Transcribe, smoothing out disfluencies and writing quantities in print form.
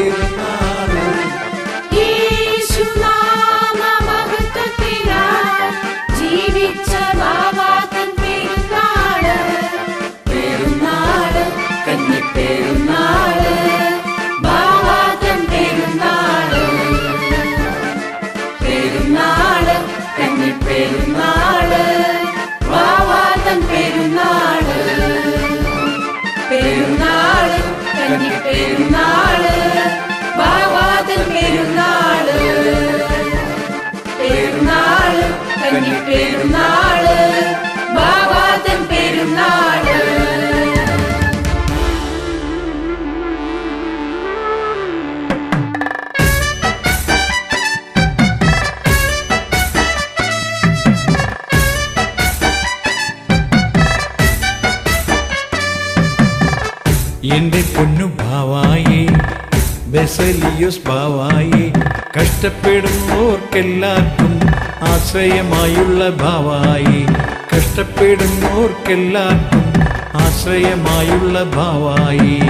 പെരുന്നാള്. യേശുനാമ മഹത്വത്തിനായി ജീവിച്ച ബാവാതൻ പെരുന്നാള്. പെരുന്നാള് കന്നിപ്പെരുന്നാള്, ബാവാതൻ പെരുന്നാള്. പെരുന്നാള് കന്നിപ്പെരുന്നാള്, ബാവാതൻ പെരുന്നാള്. പെരുന്നാള് കന്നിപ്പെരുന്നാള്, ബാവാതൻ പെരുന്നാള്. പെരുന്നാള് കന്നിപ്പെരുന്നാള്, ബാവാതൻ പെരുന്നാള്. എന്റെ പൊന്നു ഭാവായേ, ബെസലിയോസ് ഭാവായേ, കഷ്ടപ്പെടുന്നോർക്കെല്ലാവർക്കും ആശ്രയമായുള്ള ഭാവായേ, കഷ്ടപ്പെടുന്നോർക്കെല്ലാവർക്കും ആശ്രയമായുള്ള ഭാവായേ.